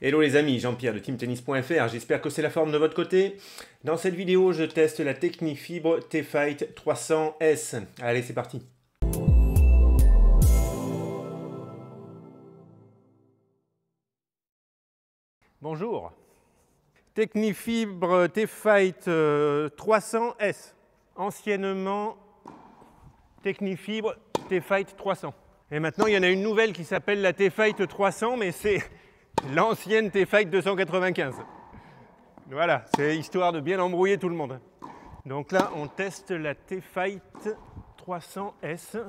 Hello les amis, Jean-Pierre de teamtennis.fr, j'espère que c'est la forme de votre côté. Dans cette vidéo, je teste la Technifibre T-Fight 300S. Allez, c'est parti. Bonjour. Technifibre T-Fight 300S, anciennement Technifibre T-Fight 300. Et maintenant, il y en a une nouvelle qui s'appelle la T-Fight 300, mais c'est l'ancienne T-Fight 295. Voilà, c'est histoire de bien embrouiller tout le monde. Donc là, on teste la T-Fight 300S,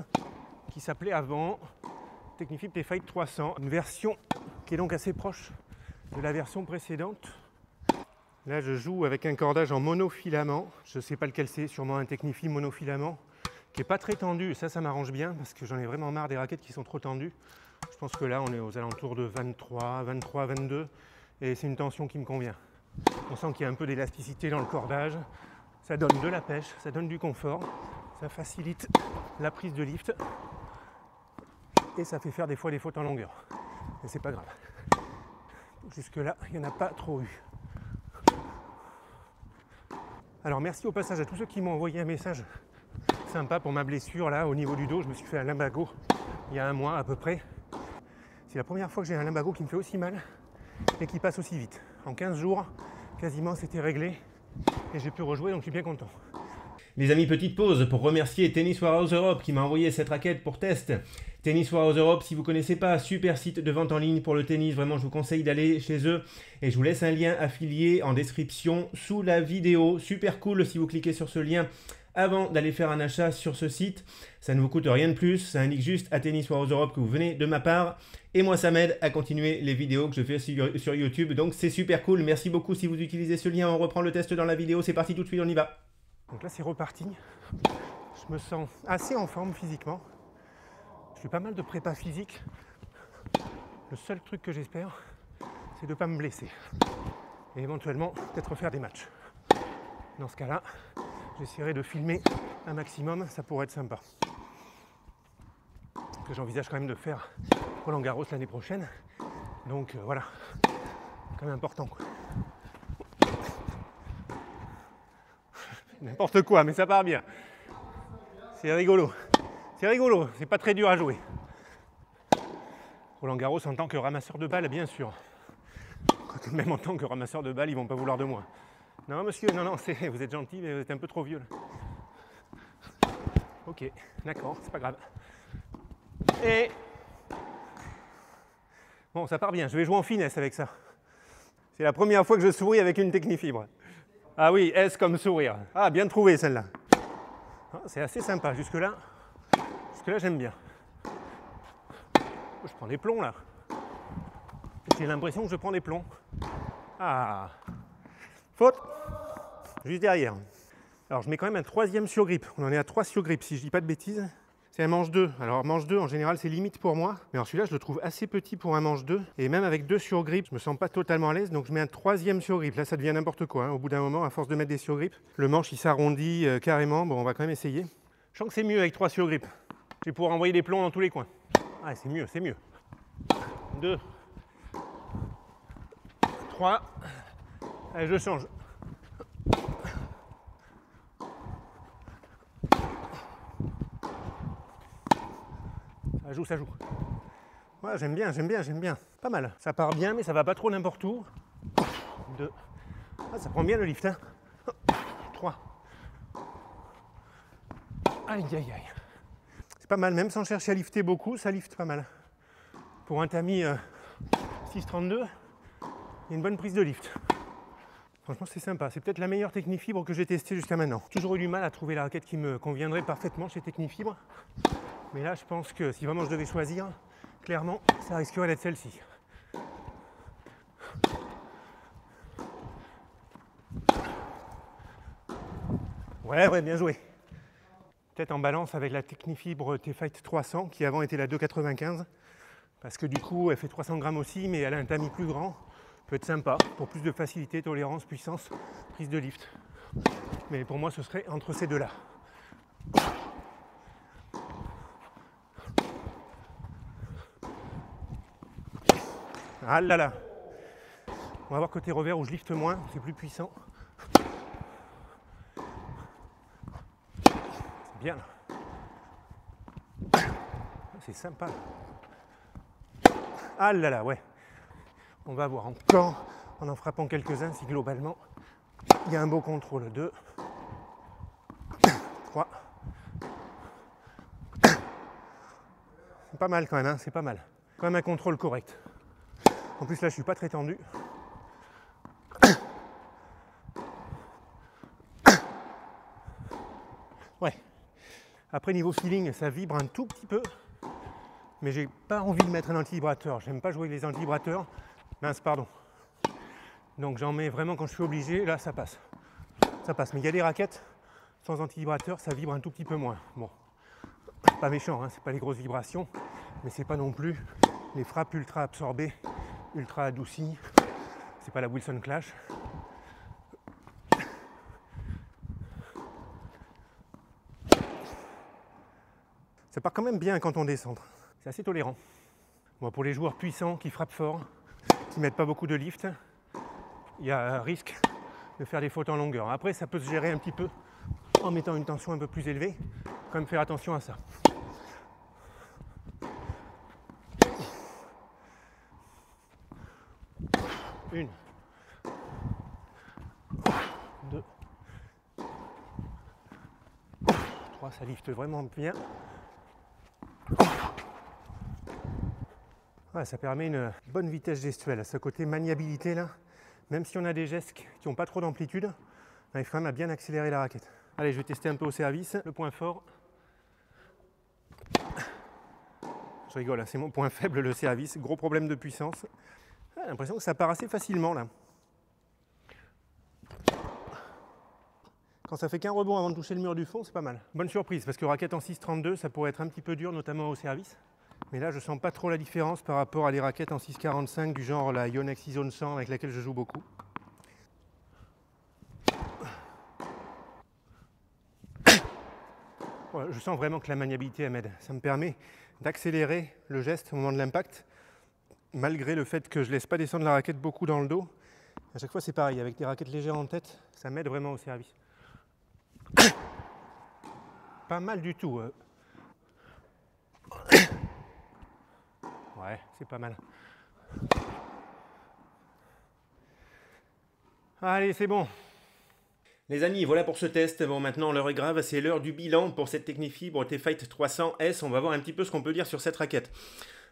qui s'appelait avant Technifibre T-Fight 300, une version qui est donc assez proche de la version précédente. Là, je joue avec un cordage en monofilament. Je ne sais pas lequel c'est, sûrement un Technifibre monofilament, qui n'est pas très tendu. Et ça m'arrange bien, parce que j'en ai vraiment marre des raquettes qui sont trop tendues. Je pense que là, on est aux alentours de 23, 22, et c'est une tension qui me convient. On sent qu'il y a un peu d'élasticité dans le cordage, ça donne de la pêche, ça donne du confort, ça facilite la prise de lift, et ça fait faire des fois des fautes en longueur. Mais c'est pas grave. Jusque-là, il n'y en a pas trop eu. Alors merci au passage à tous ceux qui m'ont envoyé un message sympa pour ma blessure là au niveau du dos. Je me suis fait un lumbago il y a un mois à peu près. C'est la première fois que j'ai un lumbago qui me fait aussi mal et qui passe aussi vite. En 15 jours, quasiment c'était réglé et j'ai pu rejouer, donc je suis bien content. Les amis, petite pause pour remercier Tennis Warehouse Europe qui m'a envoyé cette raquette pour test. Tennis Warehouse Europe, si vous ne connaissez pas, super site de vente en ligne pour le tennis. Vraiment, je vous conseille d'aller chez eux. Et je vous laisse un lien affilié en description sous la vidéo. Super cool si vous cliquez sur ce lien avant d'aller faire un achat sur ce site. Ça ne vous coûte rien de plus. Ça indique juste à Tennis Warehouse Europe que vous venez de ma part. Et moi, ça m'aide à continuer les vidéos que je fais sur YouTube. Donc, c'est super cool. Merci beaucoup si vous utilisez ce lien. On reprend le test dans la vidéo. C'est parti tout de suite, on y va. Donc là, c'est reparti. Je me sens assez en forme physiquement. Je fais pas mal de prépa physique. Le seul truc que j'espère, c'est de ne pas me blesser. Et éventuellement, peut-être faire des matchs. Dans ce cas-là, j'essaierai de filmer un maximum. Ça pourrait être sympa. Que j'envisage quand même de faire Roland Garros l'année prochaine. Donc voilà, quand même important, quoi. N'importe quoi, mais ça part bien. C'est rigolo. C'est rigolo, c'est pas très dur à jouer. Roland Garros en tant que ramasseur de balles, bien sûr. Quoique même en tant que ramasseur de balles, ils vont pas vouloir de moi. Non monsieur, non, vous êtes gentil, mais vous êtes un peu trop vieux là. Ok, d'accord, c'est pas grave. Et bon, ça part bien, je vais jouer en finesse avec ça. C'est la première fois que je souris avec une Technifibre. Ah oui, S comme sourire. Ah, bien trouvé celle-là. C'est assez sympa, jusque-là j'aime bien. Je prends des plombs là. J'ai l'impression que je prends des plombs. Ah, faute. Juste derrière. Alors je mets quand même un troisième sur grip. On en est à 3 sur grip si je dis pas de bêtises. C'est un manche 2. Alors manche 2 en général c'est limite pour moi. Mais alors celui-là je le trouve assez petit pour un manche 2. Et même avec 2 sur grip, je me sens pas totalement à l'aise. Donc je mets un troisième sur grip. Là ça devient n'importe quoi. Au bout d'un moment, à force de mettre des sur grip, le manche il s'arrondit carrément. Bon, on va quand même essayer. Je sens que c'est mieux avec 3 sur grip. Je vais pouvoir envoyer des plombs dans tous les coins. Ah, c'est mieux, c'est mieux. 2, 3. Allez, je change. Ça joue, ça joue. Ouais, j'aime bien. Pas mal. Ça part bien, mais ça va pas trop n'importe où. 2. Ah, ça prend bien le lift, hein. 3. Aïe, aïe, aïe. C'est pas mal, même sans chercher à lifter beaucoup, ça lifte pas mal. Pour un tamis 6,32, il y a une bonne prise de lift. Franchement, c'est sympa. C'est peut-être la meilleure Technifibre que j'ai testée jusqu'à maintenant. Toujours eu du mal à trouver la raquette qui me conviendrait parfaitement chez Technifibre. Mais là, je pense que si vraiment je devais choisir, clairement, ça risquerait d'être celle-ci. Ouais, bien joué. Peut-être en balance avec la Technifibre T-Fight 300 qui avant était la 295 parce que du coup elle fait 300 grammes aussi mais elle a un tamis plus grand, peut être sympa pour plus de facilité, tolérance, puissance, prise de lift. Mais pour moi ce serait entre ces deux-là. Ah là là, On va voir côté revers où je lifte moins, c'est plus puissant. C'est bien là. C'est sympa. Ah là là, ouais. On va voir encore, en frappant quelques-uns, si globalement, il y a un beau contrôle. 2, 3. C'est pas mal quand même, hein, c'est pas mal. Quand même un contrôle correct. En plus là, je suis pas très tendu. Ouais. Après, niveau feeling, ça vibre un tout petit peu. Mais j'ai pas envie de mettre un anti-vibrateur. J'aime pas jouer avec les anti-vibrateurs. Mince, pardon. Donc j'en mets vraiment quand je suis obligé. Là, ça passe. Ça passe. Mais il y a des raquettes sans anti-vibrateur, ça vibre un tout petit peu moins. Bon, pas méchant, hein, c'est pas les grosses vibrations. Mais c'est pas non plus les frappes ultra absorbées, ultra adoucies. C'est pas la Wilson Clash. Ça part quand même bien quand on descend. C'est assez tolérant. Bon, pour les joueurs puissants qui frappent fort, qui ne mettent pas beaucoup de lift, il y a un risque de faire des fautes en longueur. Après, ça peut se gérer un petit peu en mettant une tension un peu plus élevée. Quand même faire attention à ça. Une. 2. 3, ça lifte vraiment bien. Ouais, ça permet une bonne vitesse gestuelle. Ce côté maniabilité là, même si on a des gestes qui n'ont pas trop d'amplitude, on arrive quand même à bien accélérer la raquette. Allez, je vais tester un peu au service. Le point fort. Je rigole, hein, c'est mon point faible, le service. Gros problème de puissance. J'ai l'impression que ça part assez facilement là. Quand ça fait qu'un rebond avant de toucher le mur du fond, c'est pas mal. Bonne surprise, parce que raquette en 6,32, ça pourrait être un petit peu dur, notamment au service. Mais là, je sens pas trop la différence par rapport à les raquettes en 6,45 du genre la Yonex E-Zone 100 avec laquelle je joue beaucoup. Ouais, je sens vraiment que la maniabilité m'aide. Ça me permet d'accélérer le geste au moment de l'impact, malgré le fait que je laisse pas descendre la raquette beaucoup dans le dos. À chaque fois, c'est pareil. Avec des raquettes légères en tête, ça m'aide vraiment au service. Pas mal du tout. Ouais, c'est pas mal. Allez, c'est bon. Les amis, voilà pour ce test. Bon, maintenant, l'heure est grave, c'est l'heure du bilan pour cette Technifibre T-Fight 300S. On va voir un petit peu ce qu'on peut dire sur cette raquette.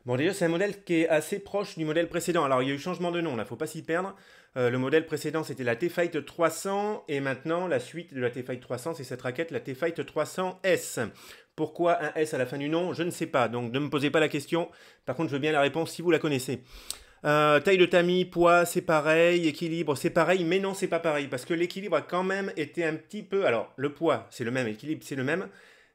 Bon, déjà, c'est un modèle qui est assez proche du modèle précédent. Alors, il y a eu changement de nom, là, faut pas s'y perdre. Le modèle précédent, c'était la T-Fight 300. Et maintenant, la suite de la T-Fight 300, c'est cette raquette, la T-Fight 300S. Pourquoi un S à la fin du nom? Je ne sais pas. Donc, ne me posez pas la question. Par contre, je veux bien la réponse si vous la connaissez. Taille de tamis, poids, c'est pareil, équilibre, c'est pareil, mais non, c'est pas pareil, parce que l'équilibre a quand même été un petit peu... Alors, le poids, c'est le même, l'équilibre, c'est le même,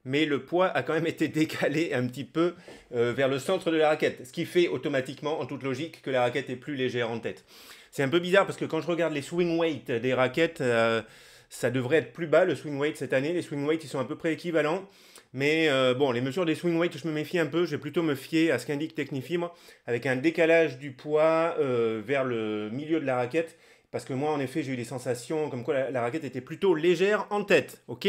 mais le poids a quand même été décalé un petit peu vers le centre de la raquette, ce qui fait automatiquement, en toute logique, que la raquette est plus légère en tête. C'est un peu bizarre, parce que quand je regarde les swing weights des raquettes, ça devrait être plus bas, le swing weight cette année. Les swing weights, ils sont à peu près équivalents. Mais bon, les mesures des swing weights, je me méfie un peu. Je vais plutôt me fier à ce qu'indique Technifibre, avec un décalage du poids vers le milieu de la raquette. Parce que moi, en effet, j'ai eu des sensations comme quoi la raquette était plutôt légère en tête. Ok ?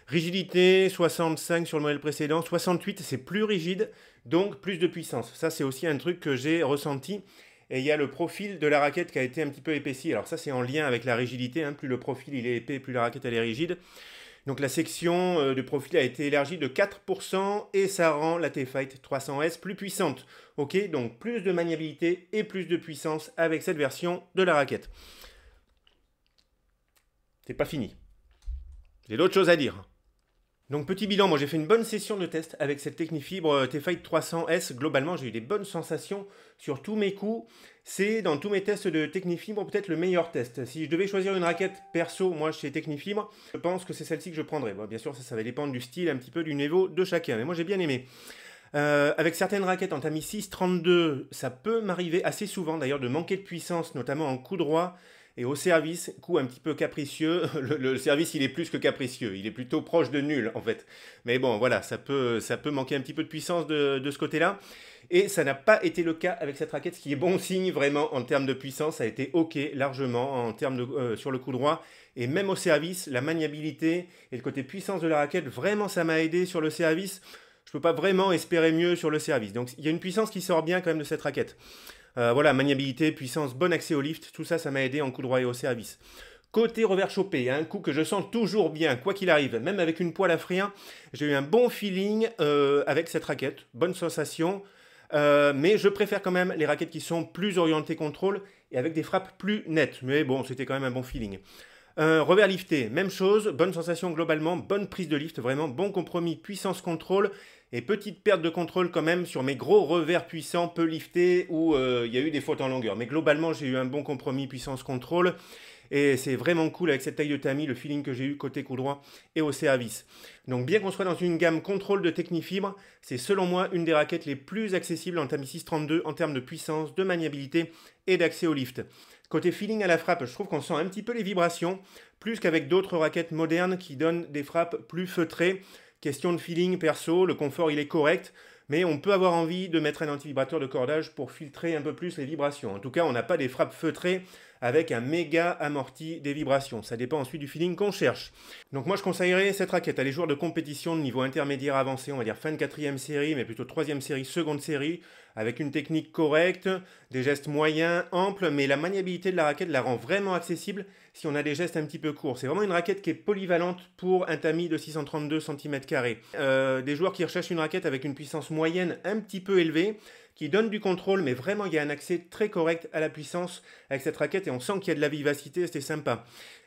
Rigidité, 65 sur le modèle précédent. 68, c'est plus rigide, donc plus de puissance. Ça, c'est aussi un truc que j'ai ressenti. Et il y a le profil de la raquette qui a été un petit peu épaissi. Alors ça, c'est en lien avec la rigidité. Hein. Plus le profil il est épais, plus la raquette elle est rigide. Donc la section de profil a été élargie de 4% et ça rend la T-Fight 300S plus puissante. Ok, donc plus de maniabilité et plus de puissance avec cette version de la raquette. C'est pas fini. J'ai d'autres choses à dire. Donc petit bilan, moi j'ai fait une bonne session de test avec cette Technifibre T-Fight 300S. Globalement, j'ai eu des bonnes sensations sur tous mes coups. C'est dans tous mes tests de Technifibre peut-être le meilleur test. Si je devais choisir une raquette perso, moi chez Technifibre, je pense que c'est celle-ci que je prendrais. Bon, bien sûr, ça va dépendre du style, un petit peu du niveau de chacun. Mais moi j'ai bien aimé. Avec certaines raquettes en tamis 6, 32, ça peut m'arriver assez souvent d'ailleurs de manquer de puissance, notamment en coup droit. Et au service, coup un petit peu capricieux, le service il est plus que capricieux, il est plutôt proche de nul en fait. Mais bon voilà, ça peut manquer un petit peu de puissance de ce côté-là. Et ça n'a pas été le cas avec cette raquette, ce qui est bon signe vraiment en termes de puissance, ça a été ok largement en termes sur le coup droit. Et même au service, la maniabilité et le côté puissance de la raquette, vraiment ça m'a aidé sur le service. Je ne peux pas vraiment espérer mieux sur le service. Donc il y a une puissance qui sort bien quand même de cette raquette. Voilà, maniabilité, puissance, bon accès au lift, tout ça, ça m'a aidé en coup droit et au service. Côté revers chopé, un coup que je sens toujours bien, quoi qu'il arrive, même avec une poêle à frire, j'ai eu un bon feeling avec cette raquette, bonne sensation, mais je préfère quand même les raquettes qui sont plus orientées contrôle et avec des frappes plus nettes, mais bon, c'était quand même un bon feeling. Revers lifté, même chose, bonne sensation globalement, bonne prise de lift, vraiment bon compromis puissance-contrôle et petite perte de contrôle quand même sur mes gros revers puissants peu liftés où il y a eu des fautes en longueur. Mais globalement, j'ai eu un bon compromis puissance-contrôle et c'est vraiment cool avec cette taille de tamis, le feeling que j'ai eu côté coup droit et au service. Donc bien qu'on soit dans une gamme contrôle de Technifibre, c'est selon moi une des raquettes les plus accessibles en Tamis 632 en termes de puissance, de maniabilité et d'accès au lift. Côté feeling à la frappe, je trouve qu'on sent un petit peu les vibrations, plus qu'avec d'autres raquettes modernes qui donnent des frappes plus feutrées. Question de feeling perso, le confort il est correct, mais on peut avoir envie de mettre un antivibrateur de cordage pour filtrer un peu plus les vibrations. En tout cas, on n'a pas des frappes feutrées avec un méga amorti des vibrations. Ça dépend ensuite du feeling qu'on cherche. Donc moi je conseillerais cette raquette à les joueurs de compétition de niveau intermédiaire avancé, on va dire fin de 4e série, mais plutôt 3e série, seconde série, avec une technique correcte, des gestes moyens, amples, mais la maniabilité de la raquette la rend vraiment accessible si on a des gestes un petit peu courts. C'est vraiment une raquette qui est polyvalente pour un tamis de 632 cm². Des joueurs qui recherchent une raquette avec une puissance moyenne un petit peu élevée, qui donne du contrôle, mais vraiment il y a un accès très correct à la puissance avec cette raquette et on sent qu'il y a de la vivacité, c'était sympa.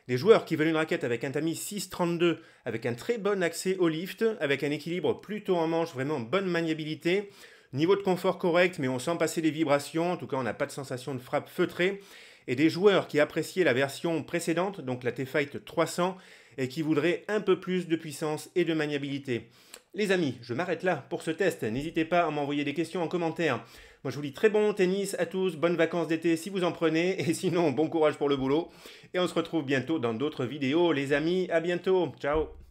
Les joueurs qui veulent une raquette avec un tamis 632, avec un très bon accès au lift, avec un équilibre plutôt en manche, vraiment bonne maniabilité, niveau de confort correct, mais on sent passer les vibrations, en tout cas on n'a pas de sensation de frappe feutrée, et des joueurs qui appréciaient la version précédente, donc la T-Fight 300, et qui voudraient un peu plus de puissance et de maniabilité. Les amis, je m'arrête là pour ce test. N'hésitez pas à m'envoyer des questions en commentaire. Moi, je vous dis très bon tennis à tous, bonnes vacances d'été si vous en prenez, et sinon, bon courage pour le boulot. Et on se retrouve bientôt dans d'autres vidéos, les amis. À bientôt. Ciao.